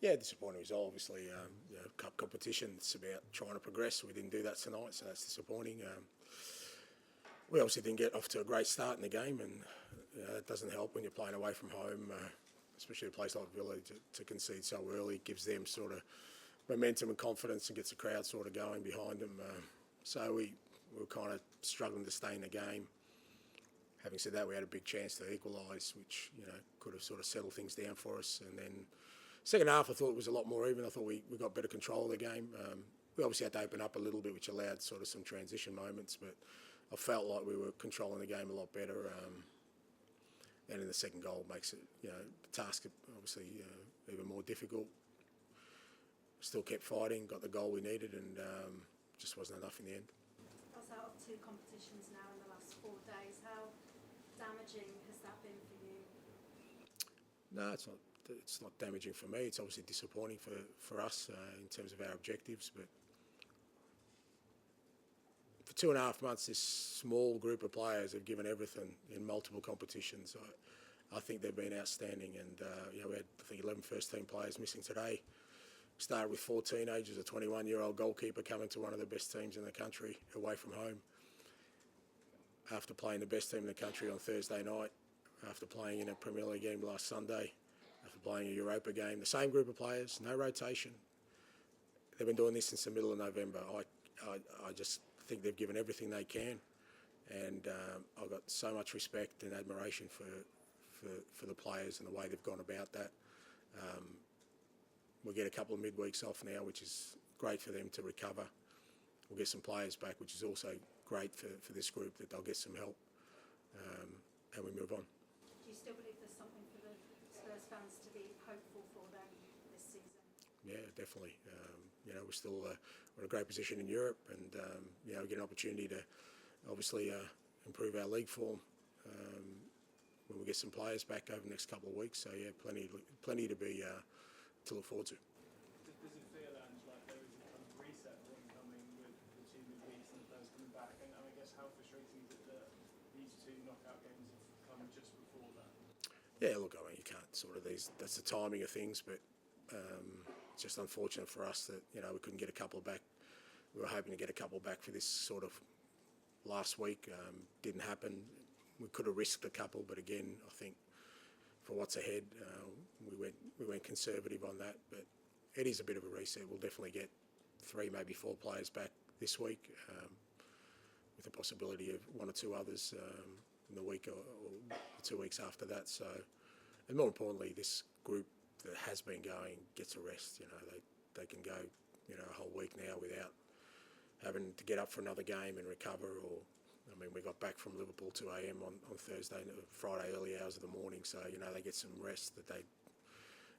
Yeah, disappointing result. Obviously, cup competition. It's about trying to progress. We didn't do that tonight, so that's disappointing. We obviously didn't get off to a great start in the game, and it doesn't help when you're playing away from home, especially a place like Villa, to concede so early. It gives them sort of momentum and confidence and gets the crowd sort of going behind them. So we were kind of struggling to stay in the game. Having said that, we had a big chance to equalise, which could have sort of settled things down for us. And then second half, I thought it was a lot more even. I thought we got better control of the game. We obviously had to open up a little bit, which allowed sort of some transition moments, but I felt like we were controlling the game a lot better. And in the second goal makes it, the task obviously even more difficult. Still kept fighting, got the goal we needed, and just wasn't enough in the end. That's out of 2 competitions now in the last 4 days. How damaging has that been for you? No, it's not. It's not damaging for me. It's obviously disappointing for us in terms of our objectives. But for 2.5 months, this small group of players have given everything in multiple competitions. I think they've been outstanding. And we had, I think, 11 first-team players missing today. Started with 4 teenagers, a 21-year-old goalkeeper coming to one of the best teams in the country away from home. After playing the best team in the country on Thursday night, after playing in a Premier League game last Sunday, after playing a Europa game, the same group of players, no rotation. They've been doing this since the middle of November. I just think they've given everything they can, and I've got so much respect and admiration for the players and the way they've gone about that. We'll get a couple of midweeks off now, which is great for them to recover. We'll get some players back, which is also great for this group, that they'll get some help, and we move on. Do you still believe there's something for the Spurs fans to be hopeful for them this season? Yeah, definitely. We're still we're in a great position in Europe, and we get an opportunity to obviously improve our league form when we get some players back over the next couple of weeks. So yeah, plenty to be to look forward to. Does it feel, Ange, like there is a kind of reset point coming with the 2 midweeks and the players coming back? And I guess how frustrating is it that these 2 knockout games have come just before that? Yeah, look, I mean, you can't sort of that's the timing of things, but it's just unfortunate for us that we couldn't get a couple back. We were hoping to get a couple back for this sort of last week. Didn't happen. We could have risked a couple, but again, I think for what's ahead, we went conservative on that. But it is a bit of a reset. We'll definitely get 3, maybe 4 players back this week, with the possibility of 1 or 2 others in the week or 2 weeks after that. So, and more importantly, this group that has been going gets a rest. They can go a whole week now without having to get up for another game and recover. Or I mean, we got back from Liverpool 2 a.m. on Friday early hours of the morning. So they get some rest that they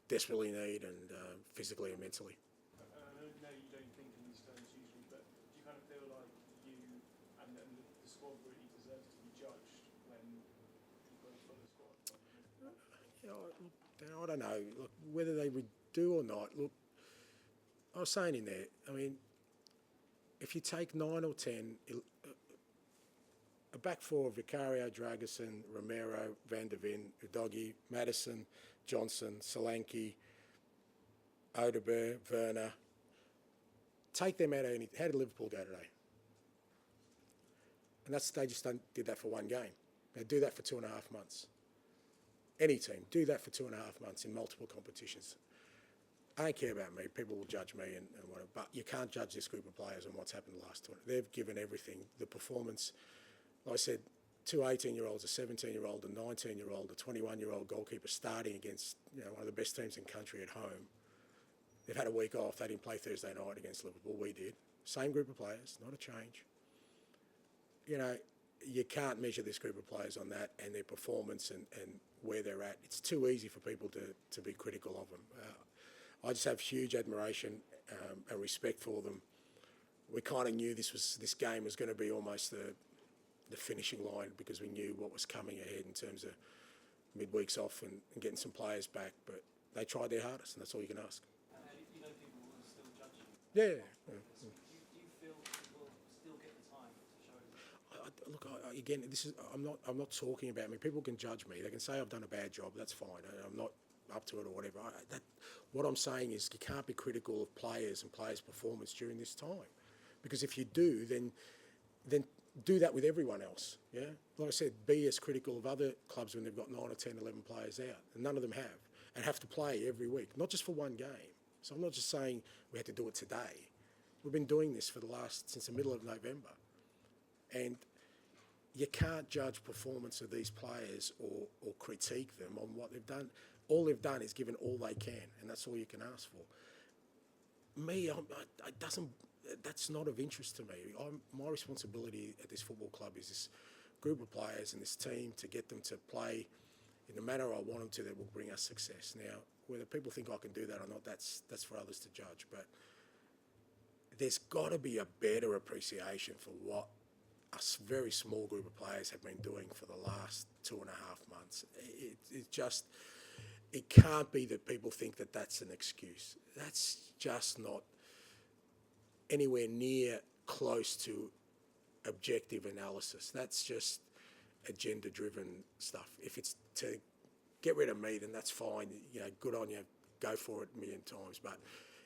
desperately need, and physically and mentally. I know you don't think in these terms usually, but do you kind of feel like you and the squad really deserves to be judged when you've got a full squad? I don't know. Look, whether they would do or not. Look, I was saying in there, I mean, if you take 9 or 10, a back 4 of Vicario, Dragusin, Romero, Van der Ven, Udogie, Maddison, Johnson, Solanke, Odegaard, Werner. Take them out of anything. How did Liverpool go today? And they just did that for 1 game. They do that for 2.5 months. Any team, do that for 2.5 months in multiple competitions. I don't care about me. People will judge me and whatever, but you can't judge this group of players on what's happened the last 20. They've given everything. The performance, like I said, 2 18-year-olds, a 17-year-old, a 19-year-old, a 21-year-old goalkeeper starting against one of the best teams in the country at home. They've had a week off. They didn't play Thursday night against Liverpool. We did. Same group of players, not a change. You can't measure this group of players on that and their performance and where they're at. It's too easy for people to be critical of them. I just have huge admiration and respect for them. We kind of knew this game was going to be almost the finishing line, because we knew what was coming ahead in terms of midweeks off and getting some players back. But they tried their hardest, and that's all you can ask. You know people will still judge you. Yeah. Do you feel people still get the time to show? Look, again, I'm not talking about me. People can judge me. They can say I've done a bad job. That's fine. I'm not up to it or whatever. What I'm saying is you can't be critical of players and players' performance during this time, because if you do, then do that with everyone else. Yeah, like I said, be as critical of other clubs when they've got 9 or 10, 11 players out, and none of them have, and have to play every week, not just for one game. So I'm not just saying we had to do it today. We've been doing this since the middle of November, and you can't judge performance of these players or critique them on what they've done. All they've done is given all they can, and that's all you can ask for. Me, that's not of interest to me. My responsibility at this football club is this group of players and this team to get them to play in the manner I want them to that will bring us success. Now, whether people think I can do that or not, that's for others to judge. But there's got to be a better appreciation for what a very small group of players have been doing for the last 2.5 months. It can't be that people think that that's an excuse. That's just not anywhere near close to objective analysis. That's just agenda-driven stuff. If it's to get rid of me, then that's fine. You know, good on you. Go for it a million times. But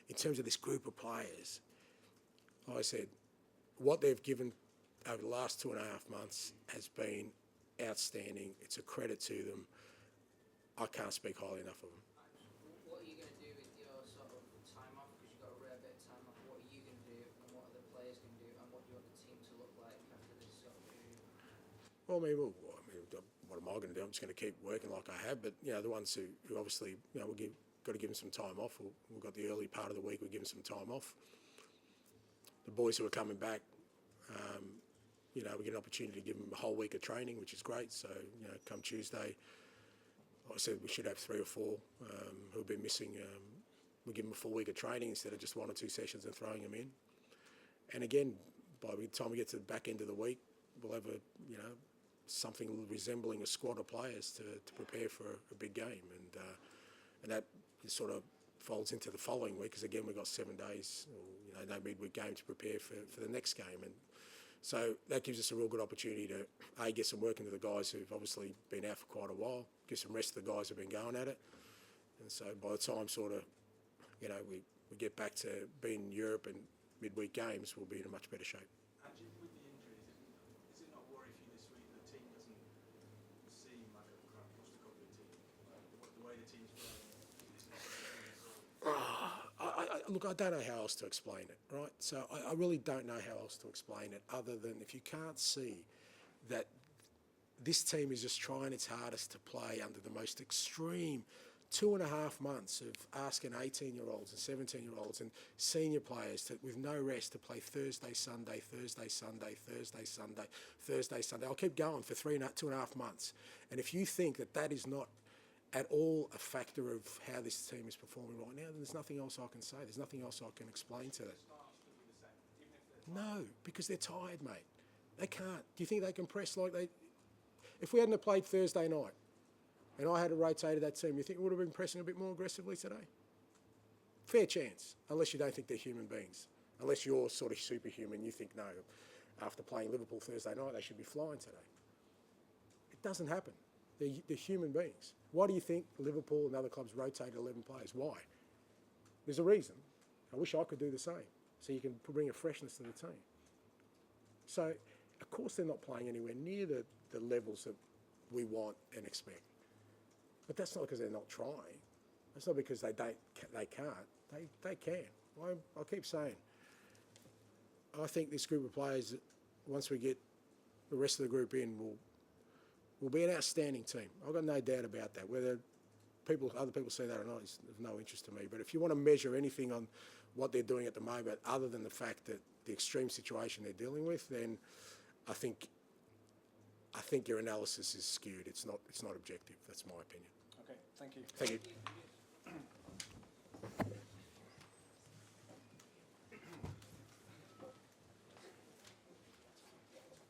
in terms of this group of players, like I said, what they've given over the last 2.5 months has been outstanding. It's a credit to them. I can't speak highly enough of them. What are you going to do with your sort of time off? Because you've got a rare bit of time off. What are you going to do, and what are the players going to do, and what do you want the team to look like after this sort of period? Well, what am I going to do? I'm just going to keep working like I have. But you know, the ones who obviously, you know, got to give them some time off. We've got the early part of the week. We'll give them some time off. The boys who are coming back, you know, we get an opportunity to give them a whole week of training, which is great. So, you know, come Tuesday, like I said, we should have 3 or 4 who've been missing. We'll give them a full week of training instead of just 1 or 2 sessions and throwing them in. And again, by the time we get to the back end of the week, we'll have something resembling a squad of players to prepare for a big game. And that sort of folds into the following week, because again, we've got 7 days, or, no midweek game to prepare for the next game. And so that gives us a real good opportunity to, get some work into the guys who've obviously been out for quite a while, give some rest to the guys who've been going at it. And so by the time we get back to being in Europe and midweek games, we'll be in a much better shape. Andrew, with the injuries, is it not a worry for you this week that the team doesn't seem like a kind of cluster-cockpit team? The way the team's playing? Look, I don't know how else to explain it, right? So I really don't know how else to explain it other than if you can't see that this team is just trying its hardest to play under the most extreme 2.5 months of asking 18-year-olds and 17-year-olds and senior players with no rest to play Thursday, Sunday, Thursday, Sunday, Thursday, Sunday, Thursday, Sunday. I'll keep going for 2.5 months. And if you think that is not at all a factor of how this team is performing right now, then there's nothing else I can say. There's nothing else I can explain to that. No, because they're tired, mate. They can't. Do you think they can press like they... If we hadn't have played Thursday night and I had rotated that team, you think we would have been pressing a bit more aggressively today? Fair chance, unless you don't think they're human beings. Unless you're sort of superhuman, you think, no, after playing Liverpool Thursday night, they should be flying today. It doesn't happen. They're human beings. Why do you think Liverpool and other clubs rotate 11 players? Why? There's a reason. I wish I could do the same, so you can bring a freshness to the team. So, of course, they're not playing anywhere near the levels that we want and expect. But that's not because they're not trying. That's not because they can't. They can. I'll keep saying. I think this group of players, once we get the rest of the group in, will be an outstanding team. I've got no doubt about that. Whether other people see that or not is of no interest to me. But if you want to measure anything on what they're doing at the moment, other than the fact that the extreme situation they're dealing with, then I think your analysis is skewed. It's not objective. That's my opinion. Okay, thank you. Thank you.